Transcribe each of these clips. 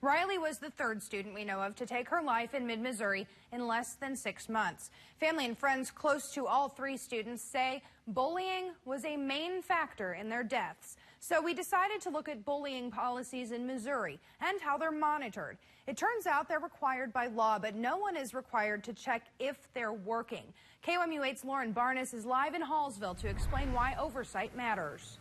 Riley was the third student we know of to take her life in mid-Missouri in less than 6 months. Family and friends close to all three students say bullying was a main factor in their deaths. So we decided to look at bullying policies in Missouri and how they're monitored. It turns out they're required by law, but no one is required to check if they're working. KOMU 8's Lauren Barnes is live in Hallsville to explain why oversight matters.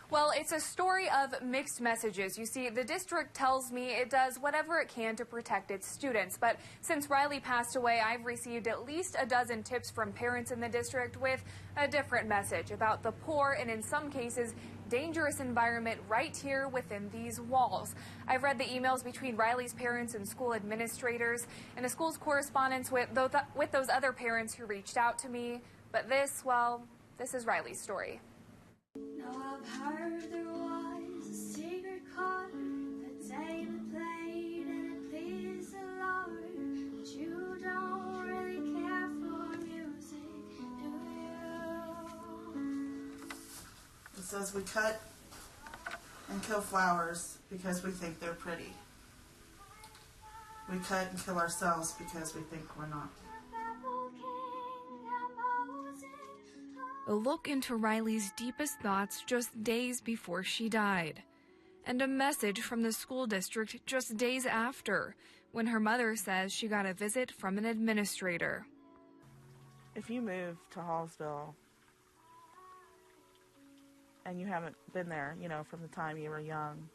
Well, it's a story of mixed messages. You see, the district tells me it does whatever it can to protect its students. But since Riley passed away, I've received at least a dozen tips from parents in the district with a different message about the poor and, in some cases, dangerous environment right here within these walls. I've read the emails between Riley's parents and school administrators and the school's correspondence with those other parents who reached out to me. But this, well, this is Riley's story. Now I've heard there was a secret chord that David played and it pleased the Lord, but you don't really care for music, do you? It says we cut and kill flowers because we think they're pretty. We cut and kill ourselves because we think we're not. A look into Riley's deepest thoughts just days before she died. And a message from the school district just days after, when her mother says she got a visit from an administrator. If you move to Hallsville and you haven't been there, from the time you were young,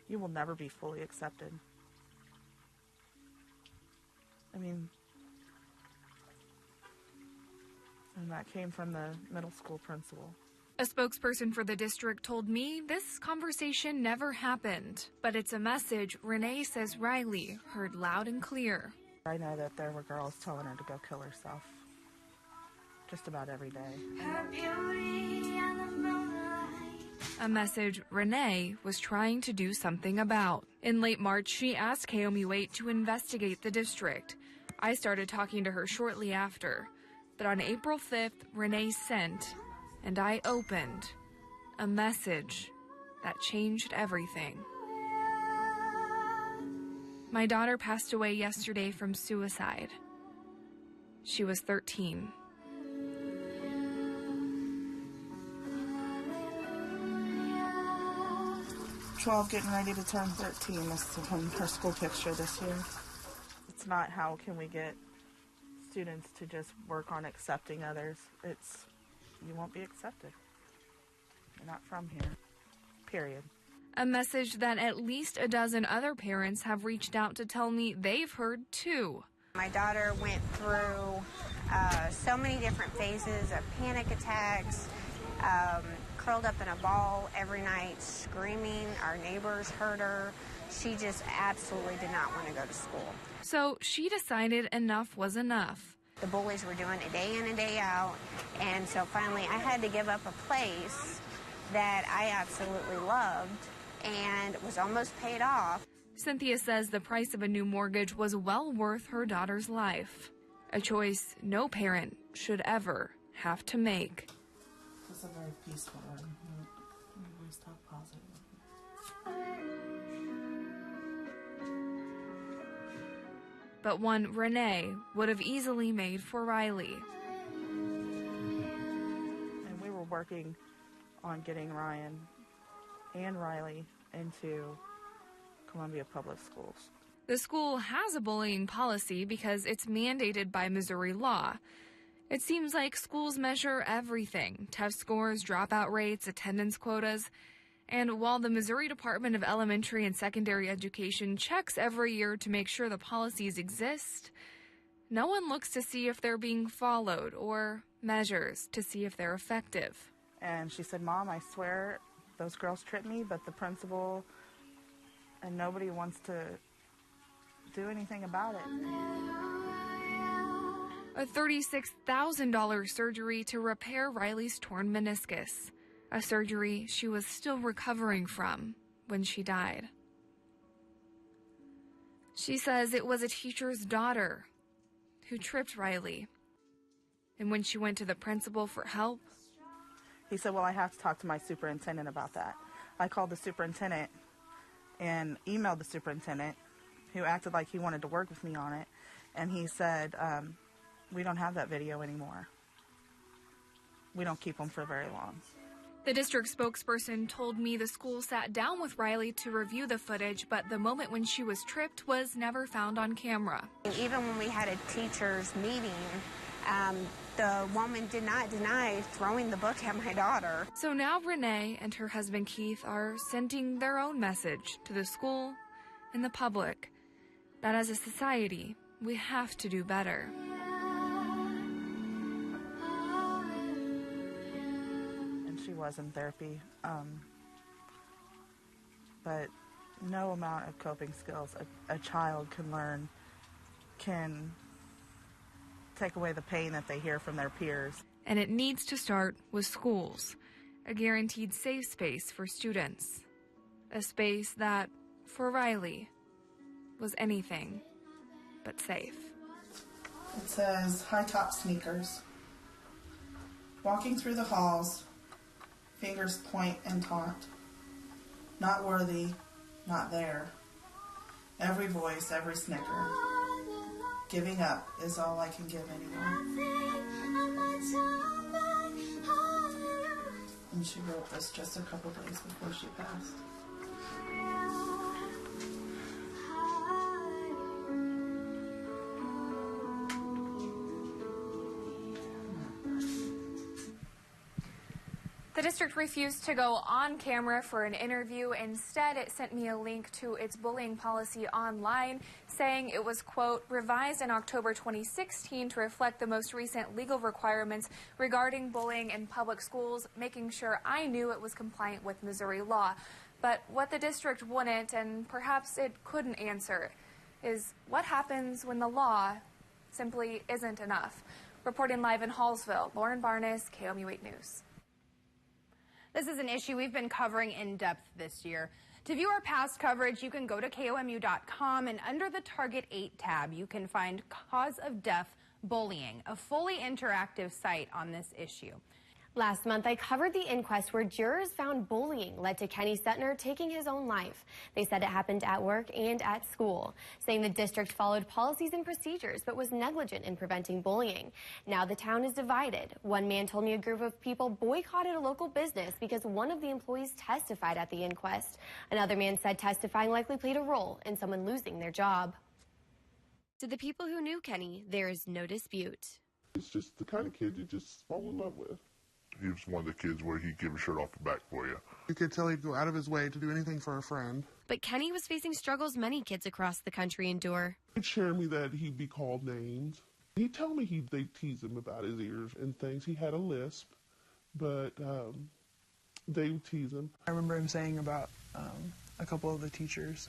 you will never be fully accepted. And that came from the middle school principal. A spokesperson for the district told me this conversation never happened, but it's a message Renee says Riley heard loud and clear. I know that there were girls telling her to go kill herself just about every day. Her beauty and the moonlight. A message Renee was trying to do something about. In late March, she asked KOMU 8 to investigate the district. I started talking to her shortly after. But on April 5th, Renee sent, and I opened, a message that changed everything. My daughter passed away yesterday from suicide. She was 13. Getting ready to turn 13. That's her school picture this year. It's not how can we get students to just work on accepting others. It's you won't be accepted. You're not from here. Period. A message that at least a dozen other parents have reached out to tell me they've heard too. My daughter went through so many different phases of panic attacks, curled up in a ball every night, screaming. Our neighbors heard her. She just absolutely did not want to go to school. So she decided enough was enough. The bullies were doing it day in and day out, and so finally I had to give up a place that I absolutely loved and was almost paid off. Cynthia says the price of a new mortgage was well worth her daughter's life, a choice no parent should ever have to make. It's a very peaceful one. We stop positive. But one Renee would have easily made for Riley. And we were working on getting Ryan and Riley into Columbia Public Schools. The school has a bullying policy because it's mandated by Missouri law. It seems like schools measure everything: test scores, dropout rates, attendance quotas. And while the Missouri Department of Elementary and Secondary Education checks every year to make sure the policies exist, no one looks to see if they're being followed or measures to see if they're effective. And she said, "Mom, I swear those girls tripped me, but the principal and nobody wants to do anything about it." A $36,000 surgery to repair Riley's torn meniscus, a surgery she was still recovering from when she died. She says it was a teacher's daughter who tripped Riley. And when she went to the principal for help, he said, "Well, I have to talk to my superintendent about that." I called the superintendent and emailed the superintendent, who acted like he wanted to work with me on it, and he said, we don't have that video anymore. We don't keep them for very long. The district spokesperson told me the school sat down with Riley to review the footage, but the moment when she was tripped was never found on camera. Even when we had a teachers meeting, the woman did not deny throwing the book at my daughter. So now Renee and her husband Keith are sending their own message to the school and the public that as a society, we have to do better. And she was in therapy, but no amount of coping skills a child can learn can take away the pain that they hear from their peers. And it needs to start with schools, a guaranteed safe space for students, a space that, for Riley, was anything but safe. It says, high-top sneakers. Walking through the halls, fingers point and taunt. Not worthy, not there. Every voice, every snicker. Giving up is all I can give anymore. And she wrote this just a couple days before she passed. The district refused to go on camera for an interview. Instead, it sent me a link to its bullying policy online, saying it was, quote, revised in October 2016 to reflect the most recent legal requirements regarding bullying in public schools, making sure I knew it was compliant with Missouri law. But what the district wouldn't, and perhaps it couldn't answer, is what happens when the law simply isn't enough. Reporting live in Hallsville, Lauren Barnes, KOMU 8 News. This is an issue we've been covering in depth this year. To view our past coverage, you can go to KOMU.com, and under the Target 8 tab, you can find Cause of Death Bullying, a fully interactive site on this issue. Last month, I covered the inquest where jurors found bullying led to Kenny Sutner taking his own life. They said it happened at work and at school, saying the district followed policies and procedures but was negligent in preventing bullying. Now the town is divided. One man told me a group of people boycotted a local business because one of the employees testified at the inquest. Another man said testifying likely played a role in someone losing their job. To the people who knew Kenny, there is no dispute. It's just the kind of kid you just fall in love with. He was one of the kids where he'd give his shirt off the back for you. You could tell he'd go out of his way to do anything for a friend. But Kenny was facing struggles many kids across the country endure. He'd share me that he'd be called names. He'd tell me they'd tease him about his ears and things. He had a lisp, but they would tease him. I remember him saying about a couple of the teachers,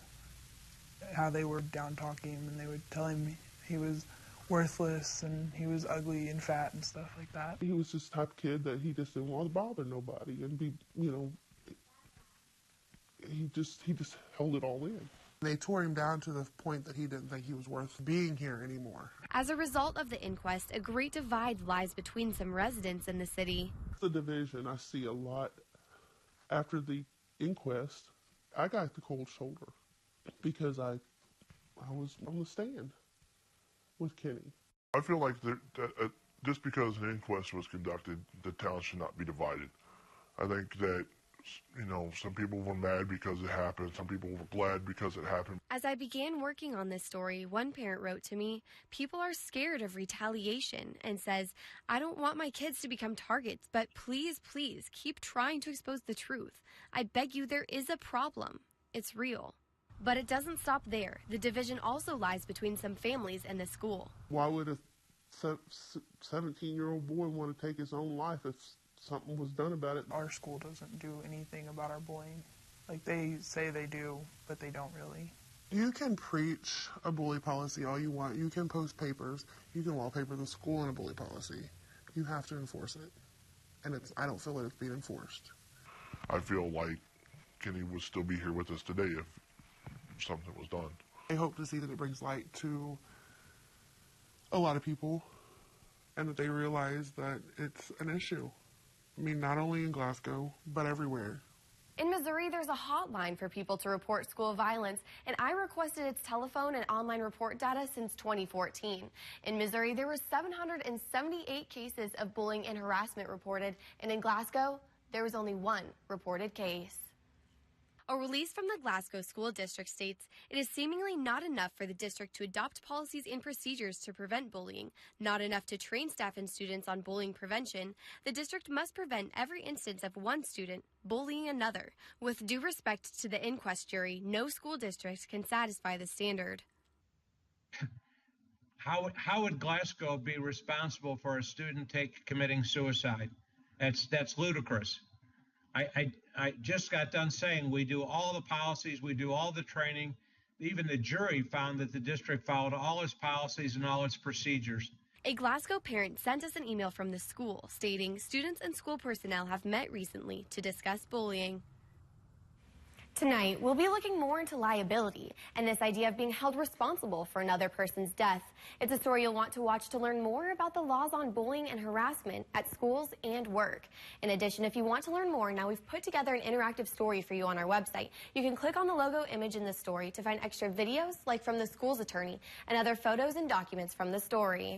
how they were down-talking him, and they would tell him he was worthless and he was ugly and fat and stuff like that. He was this type of kid that he just didn't want to bother nobody and be, you know, he just held it all in. They tore him down to the point that he didn't think he was worth being here anymore. As a result of the inquest, a great divide lies between some residents in the city. The division I see a lot after the inquest. I got the cold shoulder because I was on the stand with Kenny. I feel like just because an inquest was conducted, the town should not be divided. I think that, you know, some people were mad because it happened. Some people were glad because it happened. As I began working on this story, one parent wrote to me, people are scared of retaliation, and says, I don't want my kids to become targets, but please, please keep trying to expose the truth. I beg you, there is a problem. It's real. But it doesn't stop there. The division also lies between some families and the school. Why would a 17-year-old boy want to take his own life if something was done about it? Our school doesn't do anything about our bullying. Like, they say they do, but they don't really. You can preach a bully policy all you want. You can post papers. You can wallpaper the school in a bully policy. You have to enforce it. And I don't feel that it's being enforced. I feel like Kenny would still be here with us today if something was done. I hope to see that it brings light to a lot of people and that they realize that it's an issue. I mean, not only in Glasgow, but everywhere. In Missouri, there's a hotline for people to report school violence, and I requested its telephone and online report data since 2014. In Missouri, there were 778 cases of bullying and harassment reported, and in Glasgow, there was only one reported case. A release from the Glasgow School District states it is seemingly not enough for the district to adopt policies and procedures to prevent bullying, not enough to train staff and students on bullying prevention. The district must prevent every instance of one student bullying another. With due respect to the inquest jury, no school district can satisfy the standard. How would Glasgow be responsible for a student committing suicide? That's ludicrous. I just got done saying we do all the policies, we do all the training. Even the jury found that the district followed all its policies and all its procedures. A Glasgow parent sent us an email from the school stating students and school personnel have met recently to discuss bullying. Tonight, we'll be looking more into liability and this idea of being held responsible for another person's death. It's a story you'll want to watch to learn more about the laws on bullying and harassment at schools and work. In addition, if you want to learn more, now we've put together an interactive story for you on our website. You can click on the logo image in the story to find extra videos, like from the school's attorney, and other photos and documents from the story.